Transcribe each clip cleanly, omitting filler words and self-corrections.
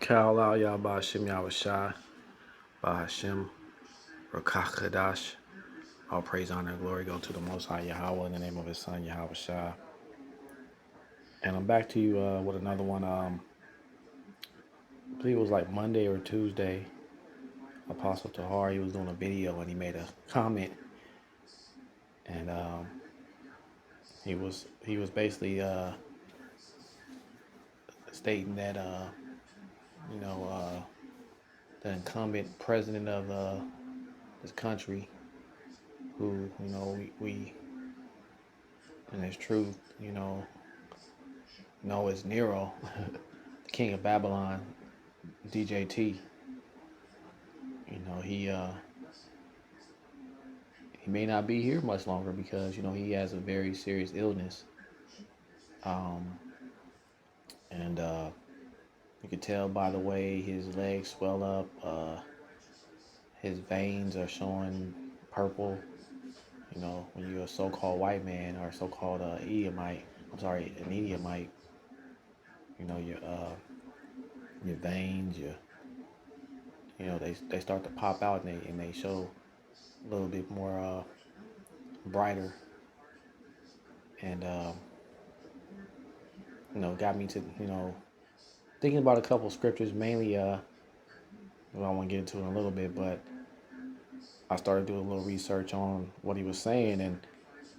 Yahawashi, Bahashim, Rakakadash. All praise, honor, and glory go to the Most High Yahawah in the name of His Son Yahawashi. And I'm back to you with another one. I believe it was like Monday or Tuesday. Apostle Tahar, he was doing a video and he made a comment, and he was basically stating that you know the incumbent president of this country, who we in his truth know is Nero, the king of Babylon, DJT. He may not be here much longer because he has a very serious illness, um, and you can tell by the way his legs swell up. His veins are showing purple. When you're a so-called white man or a so-called Edomite, I'm sorry, an Edomite, your veins, they start to pop out, and they show a little bit more brighter, and got me to thinking about a couple scriptures, mainly I want to get into in a little bit, but I started doing a little research on what he was saying, and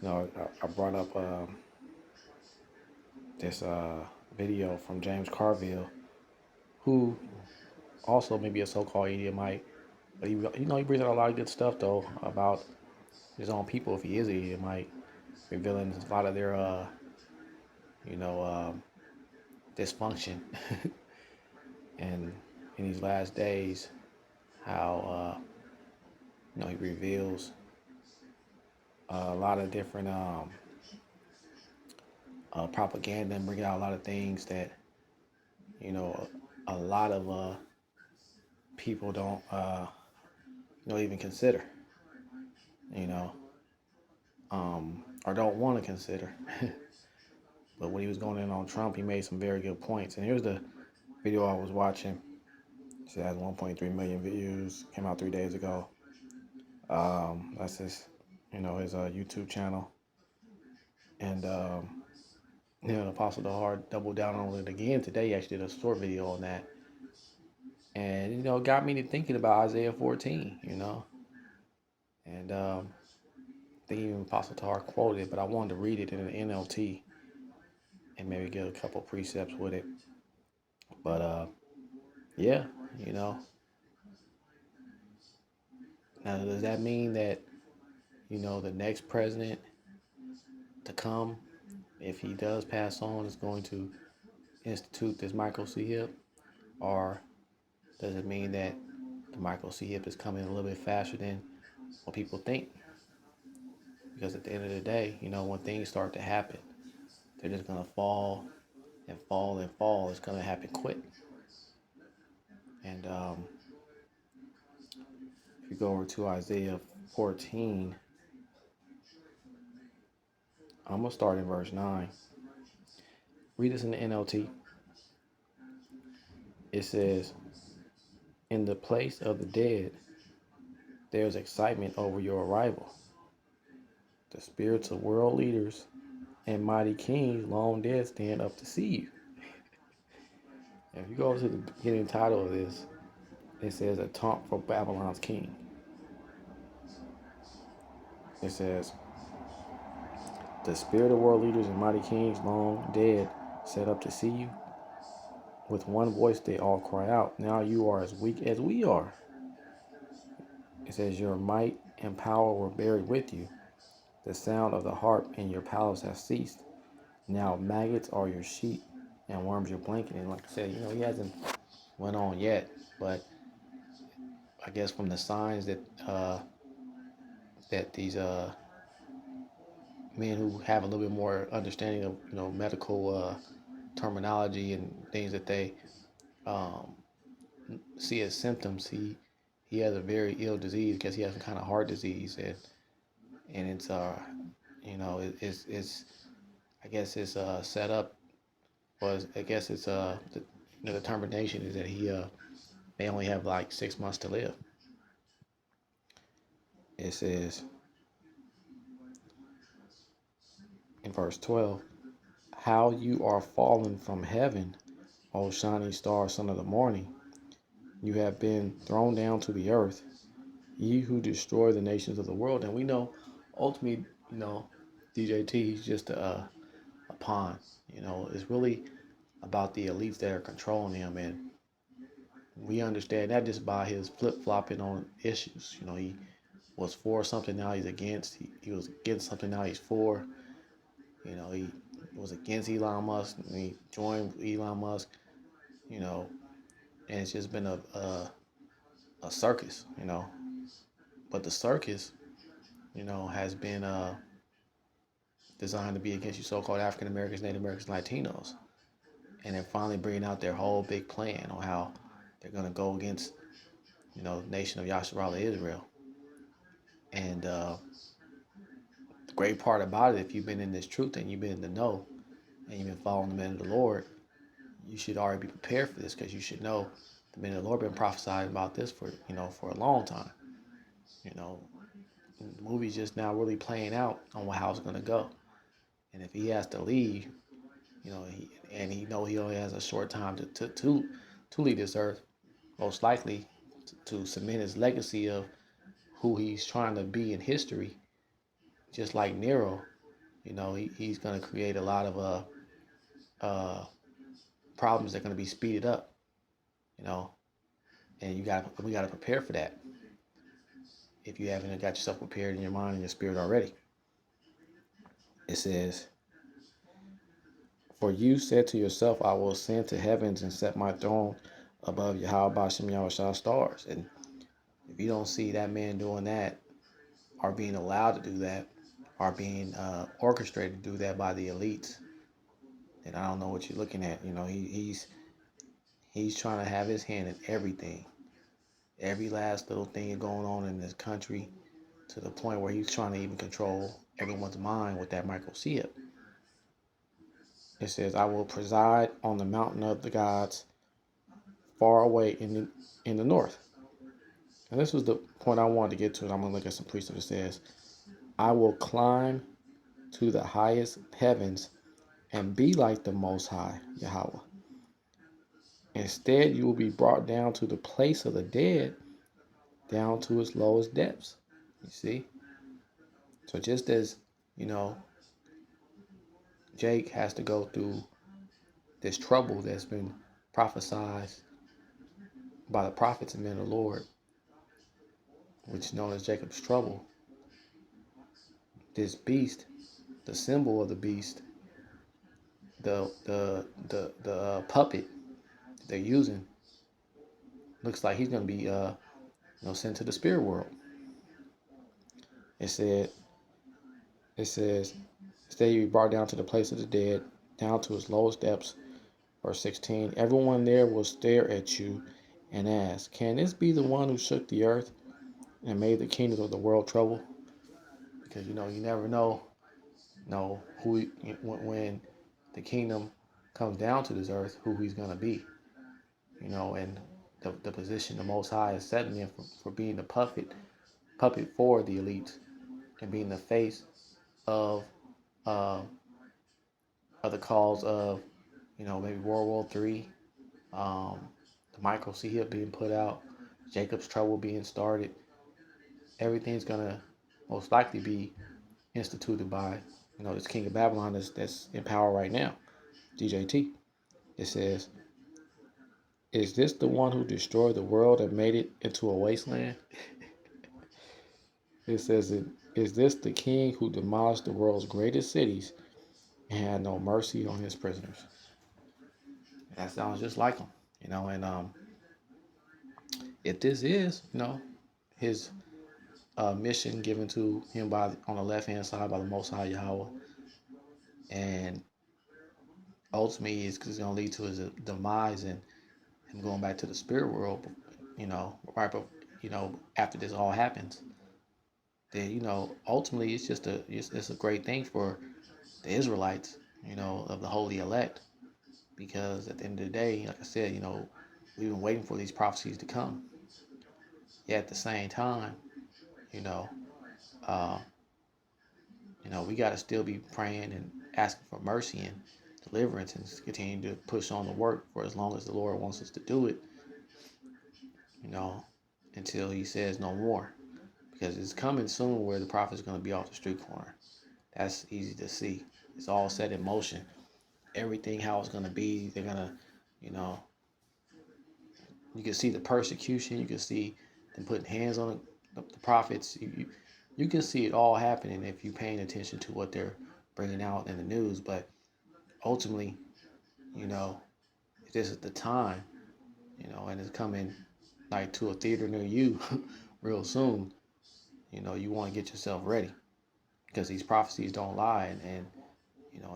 I brought up this video from James Carville, who also maybe a so-called Edomite, but he brings out a lot of good stuff though about his own people, if he is an Edomite, revealing a lot of their you know dysfunction, and in these last days, how he reveals a lot of different propaganda, and bringing out a lot of things that a lot of people don't even consider, you know, or don't want to consider. But when he was going in on Trump, he made some very good points. And here's the video I was watching. It has 1.3 million views. Came out 3 days ago. That's his YouTube channel. And Apostle Dahar doubled down on it again today. He actually did a short video on that. And it got me to thinking about Isaiah 14. And I think even Apostle Tahar quoted it, but I wanted to read it in an NLT and maybe get a couple precepts with it. But yeah, now does that mean that the next president to come, if he does pass on, is going to institute this micro CHIP, or does it mean that the micro CHIP is coming a little bit faster than what people think? Because at the end of the day, when things start to happen, they're just gonna fall and fall and fall. It's gonna happen quick. And if you go over to Isaiah 14, I'm gonna start in verse 9. Read this in the NLT. It says, "In the place of the dead, there's excitement over your arrival. The spirits of world leaders and mighty kings long dead stand up to see you." If you go to the beginning title of this, it says a taunt for Babylon's king. It says, "The spirit of world leaders and mighty kings long dead set up to see you. With one voice they all cry out, now you are as weak as we are." It says, "Your might and power were buried with you. The sound of the harp in your palace has ceased. Now maggots are your sheet and worms your blanket." And like I said, he hasn't went on yet, but I guess from the signs that these men who have a little bit more understanding of medical terminology and things that they um, see as symptoms, he has a very ill disease because he has some kind of heart disease, and it's it's I guess it's set up was I guess it's the determination is that he they only have like 6 months to live. It says in verse 12, how you are fallen from heaven, O shining star, son of the morning. You have been thrown down to the earth, ye who destroy the nations of the world. And we know ultimately, DJT, he's just a pawn. It's really about the elites that are controlling him. And we understand that just by his flip-flopping on issues. He was for something, now he's against. He was against something, now he's for. He was against Elon Musk, and he joined Elon Musk, you know, and it's just been a circus. But the circus, has been designed to be against you so-called African Americans, Native Americans, Latinos. And they're finally bringing out their whole big plan on how they're going to go against, the nation of Yahawah, Israel. And the great part about it, if you've been in this truth and you've been in the know and you've been following the men of the Lord, you should already be prepared for this, because you should know the men of the Lord been prophesying about this for a long time. The movie's just now really playing out on how it's going to go. And if he has to leave, he only has a short time to leave this earth, most likely to cement his legacy of who he's trying to be in history, just like Nero. He's going to create a lot of problems that are going to be speeded up. And we got to prepare for that. If you haven't got yourself prepared in your mind and your spirit already, it says, for you said to yourself, I will ascend to heavens and set my throne above Yahawashi stars. And if you don't see that man doing that, or being allowed to do that, or being orchestrated to do that by the elites, then I don't know what you're looking at. He's trying to have his hand in everything, every last little thing going on in this country, to the point where he's trying to even control everyone's mind with that microchip. It says, I will preside on the mountain of the gods far away in the north. And this was the point I wanted to get to, and I'm going to look at some precepts. It says, I will climb to the highest heavens and be like the Most High, Yahawah. Instead, you will be brought down to the place of the dead, down to its lowest depths. You see? So just as, Jake has to go through this trouble that's been prophesied by the prophets and men of the Lord, which is known as Jacob's trouble, this beast, the symbol of the beast, the puppet they're using, looks like he's going to be sent to the spirit world. It says, instead you be brought down to the place of the dead, down to its lowest depths. Verse 16, everyone there will stare at you and ask, can this be the one who shook the earth and made the kingdoms of the world trouble? Because, you never know who when the kingdom comes down to this earth, who he's going to be. And the position the Most High is setting him for being the puppet for the elites, and being the face of the cause of, maybe World War III, the microchip being put out, Jacob's trouble being started. Everything's gonna most likely be instituted by, this king of Babylon that's in power right now, DJT. It says, is this the one who destroyed the world and made it into a wasteland? It says, is this the king who demolished the world's greatest cities and had no mercy on his prisoners? That sounds just like him, and if this is, his mission given to him on the left-hand side by the Most High Yahawah, and ultimately it's going to lead to his demise and him going back to the spirit world, right, after this all happens, then, ultimately it's a great thing for the Israelites, of the holy elect, because at the end of the day, like I said, we've been waiting for these prophecies to come. Yet at the same time, you know, uh, we got to still be praying and asking for mercy and deliverance, and continue to push on the work for as long as the Lord wants us to do it, you know, until He says no more. Because it's coming soon where the prophet's going to be off the street corner. That's easy to see. It's all set in motion. Everything how it's going to be. They're going to, you know, you can see the persecution. You can see them putting hands on the prophets. You can see it all happening if you're paying attention to what they're bringing out in the news. But ultimately, you know, this is the time, and it's coming like to a theater near you real soon. You want to get yourself ready because these prophecies don't lie, and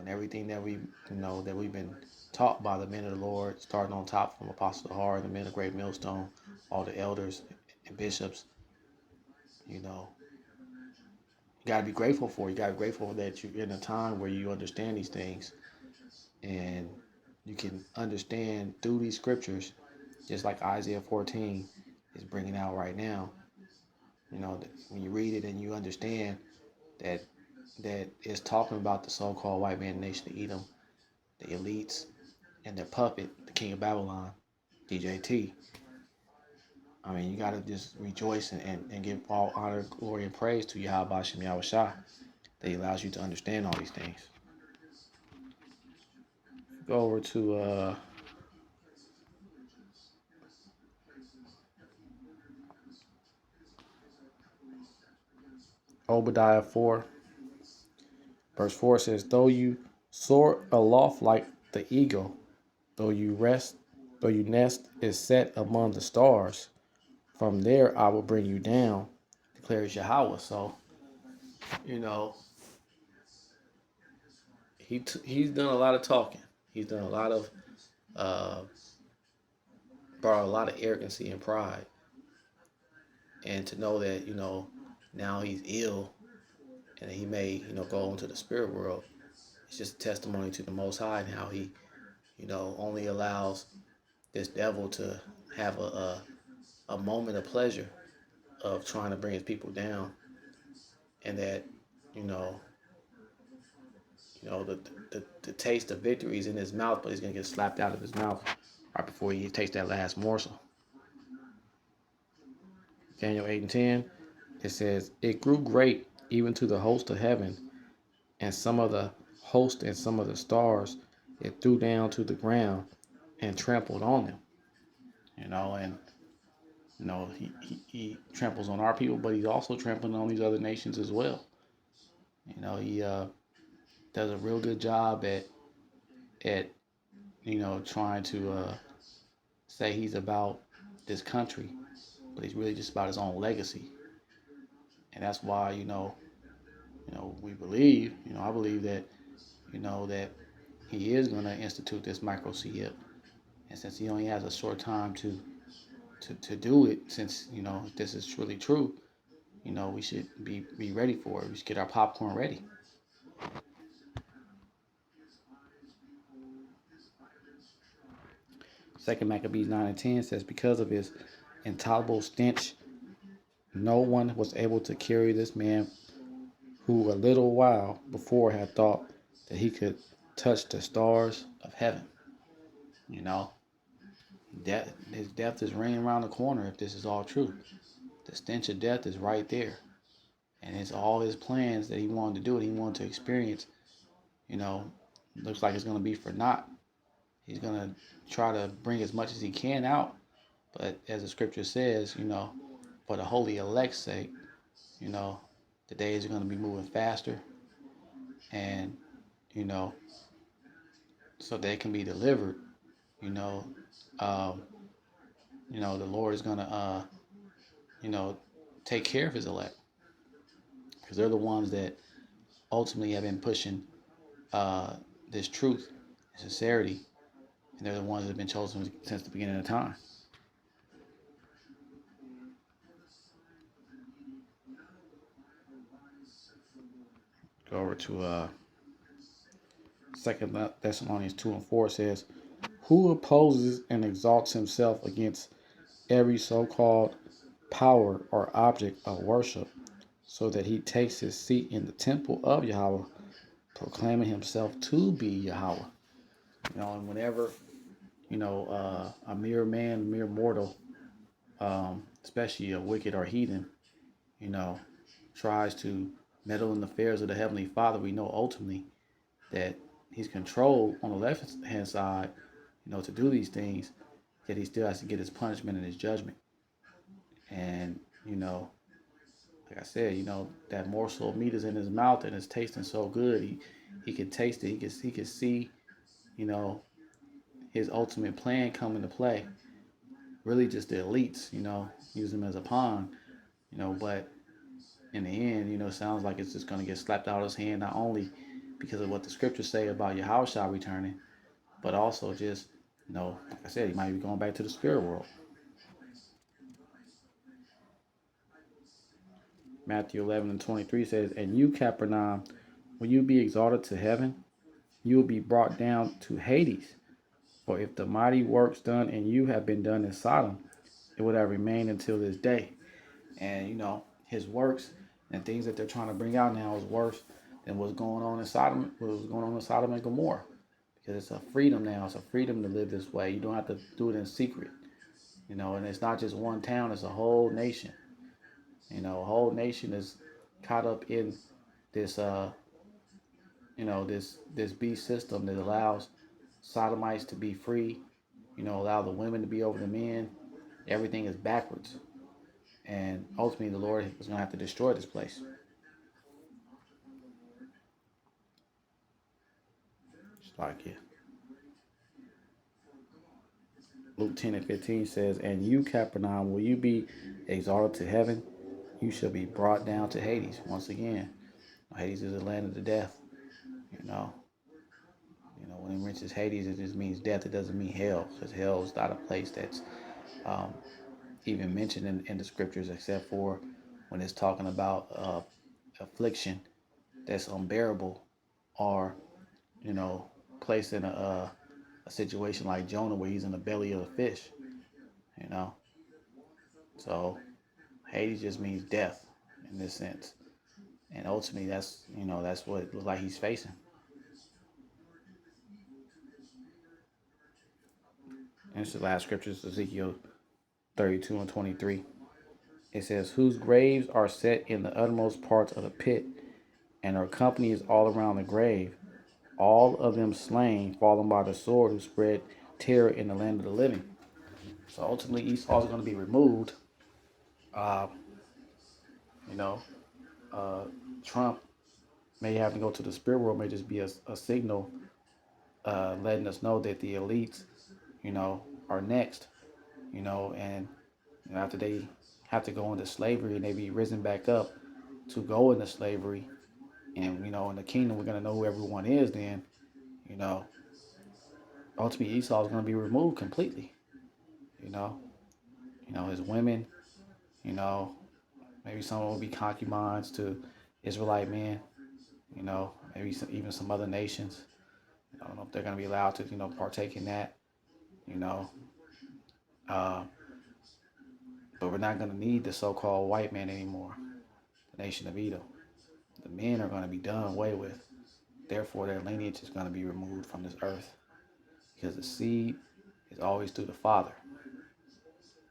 everything that we've been taught by the men of the Lord, starting on top from Apostle Har, the men of Great Millstone, all the elders and bishops. You got to be grateful for. You got to be grateful that you're in a time where you understand these things, and you can understand through these scriptures, just like Isaiah 14 is bringing out right now. When you read it and you understand that it's talking about the so-called white man nation of Edom, the elites, and their puppet, the king of Babylon, DJT. I mean, you got to just rejoice and give all honor, glory, and praise to Yahawashi and Yahawashi that He allows you to understand all these things. Go over to Obadiah 4, verse 4 says, "Though you soar aloft like the eagle, though you nest is set among the stars, from there I will bring you down," declares Yahawah. So, you know, he's done a lot of talking. He's done a lot of uh, brought a lot of arrogancy and pride, and to know that now he's ill and he may go into the spirit world. It's just a testimony to the Most High and how He only allows this devil to have a moment of pleasure of trying to bring His people down, and that you know the taste of victory is in his mouth, but he's gonna get slapped out of his mouth right before he takes that last morsel. Daniel 8:10, it says, "It grew great even to the host of heaven, and some of the host and some of the stars it threw down to the ground and trampled on them." And he tramples on our people, but he's also trampling on these other nations as well. He does a real good job at trying to say he's about this country, but he's really just about his own legacy. And that's why we believe, I believe that that he is going to institute this micro CF, and since he only has a short time to do it, since this is truly true, we should be ready for it. We should get our popcorn ready. Second Maccabees 9:10 says, "Because of his intolerable stench, no one was able to carry this man, who a little while before had thought that he could touch the stars of heaven." You know, his death is ringing around the corner if this is all true. The stench of death is right there. And it's all his plans that he wanted to do it. He wanted to experience, you know, looks like it's going to be for naught. He's going to try to bring as much as he can out. But as the scripture says, for the holy elect's sake, the days are going to be moving faster. And, you know, so they can be delivered, you know, um, the Lord is going to, take care of his elect. Because they're the ones that ultimately have been pushing this truth, sincerity, and they're the ones that have been chosen since the beginning of time. Go over to Second Thessalonians 2:4 says, Who opposes and exalts himself against every so called power or object of worship, so that he takes his seat in the temple of Yahawah, proclaiming himself to be Yahawah? And whenever, a mere man, mere mortal, especially a wicked or heathen, you know, tries to meddle in the affairs of the Heavenly Father, we know ultimately that he's controlled on the left hand side, to do these things, yet he still has to get his punishment and his judgment. And, like I said, that morsel of meat is in his mouth and it's tasting so good. He can taste it. He can see, you know, his ultimate plan come into play. Really just the elites, use him as a pawn, but in the end, it sounds like it's just going to get slapped out of his hand, not only because of what the scriptures say about Yahawashi returning, but also just, like I said, he might be going back to the spirit world. Matthew 11:23 says, "And you, Capernaum, will you be exalted to heaven? You will be brought down to Hades. For if the mighty works done in you have been done in Sodom, it would have remained until this day." And, his works and things that they're trying to bring out now is worse than what's going on in Sodom, what was going on in Sodom and Gomorrah. Because it's a freedom now. It's a freedom to live this way. You don't have to do it in secret. And it's not just one town, it's a whole nation. A whole nation is caught up in this this beast system that allows sodomites to be free, allow the women to be over the men. Everything is backwards. And ultimately the Lord is gonna have to destroy this place. It's like, yeah. Luke 10:15 says, "And you, Capernaum, will you be exalted to heaven? You shall be brought down to Hades." Once again, Hades is the land of the death. You know, when it mentions Hades, it just means death. It doesn't mean hell, because hell is not a place that's um, even mentioned in the scriptures, except for when it's talking about affliction that's unbearable, or you know, placed in a situation like Jonah, where he's in the belly of a fish. You know, so Hades just means death in this sense, and ultimately that's what it looks like he's facing. And it's the last scriptures, Ezekiel 32:23. It says, "Whose graves are set in the uttermost parts of the pit, and their company is all around the grave, all of them slain, fallen by the sword, who spread terror in the land of the living." So ultimately, Esau is going to be removed. Uh, you know, uh, Trump may have to go to the spirit world, may just be a signal letting us know that the elites, are next, and after they have to go into slavery and they be risen back up to go into slavery, and in the kingdom we're gonna know who everyone is. Then, you know, ultimately Esau is gonna be removed completely. You know, his women, you know, maybe some will be concubines to Israelite men. Maybe even some other nations. I don't know if they're gonna be allowed to, partake in that. You know, uh, but we're not gonna need the so-called white man anymore. The nation of Edom. The men are gonna be done away with. Therefore, their lineage is gonna be removed from this earth, because the seed is always through the Father.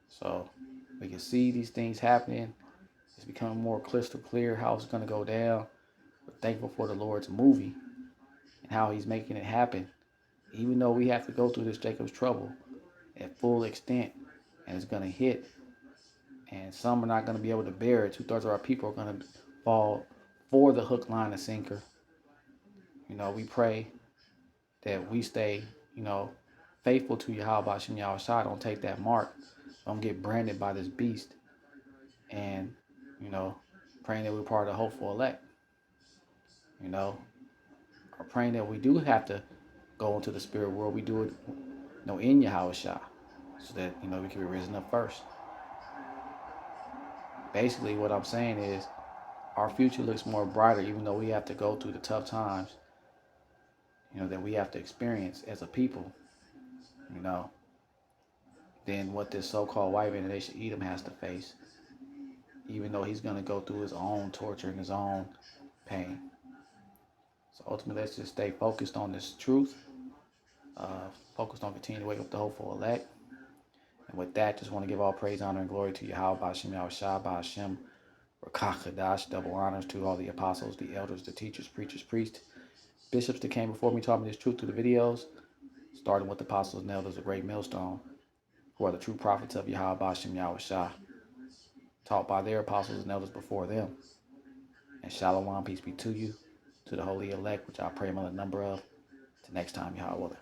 So we can see these things happening. It's becoming more crystal clear how it's going to go down. We're thankful for the Lord's movie and how he's making it happen. Even though we have to go through this Jacob's trouble at full extent, and it's going to hit, and some are not going to be able to bear it. 2/3 of our people are going to fall for the hook, line, and sinker. We pray that we stay, faithful to Yahawah and Yahawashi. Don't take that mark. Don't get branded by this beast. And, you know, praying that we're part of the hopeful elect, or praying that we do have to go into the spirit world, we do it, in Yahawashi, so that, we can be risen up first. Basically, what I'm saying is our future looks more brighter, even though we have to go through the tough times, that we have to experience as a people. you know, than what this so-called white man, they should eat him, has to face, even though he's going to go through his own torture and his own pain. So ultimately, let's just stay focused on this truth, focused on continuing to wake up the hopeful elect. And with that, just want to give all praise, honor, and glory to Yahawah, Ba'ashem, Yahawashi, Ba'ashem, Rakach, double honors to all the apostles, the elders, the teachers, preachers, priests, bishops that came before me, taught me this truth through the videos, starting with the apostles and elders, a great millstone, who are the true prophets of Yahawah, Ba'ashem, Yahawashi, taught by their apostles and elders before them. And Shalawam, peace be to you, to the holy elect, which I pray among the number of. Till next time, Yahawah.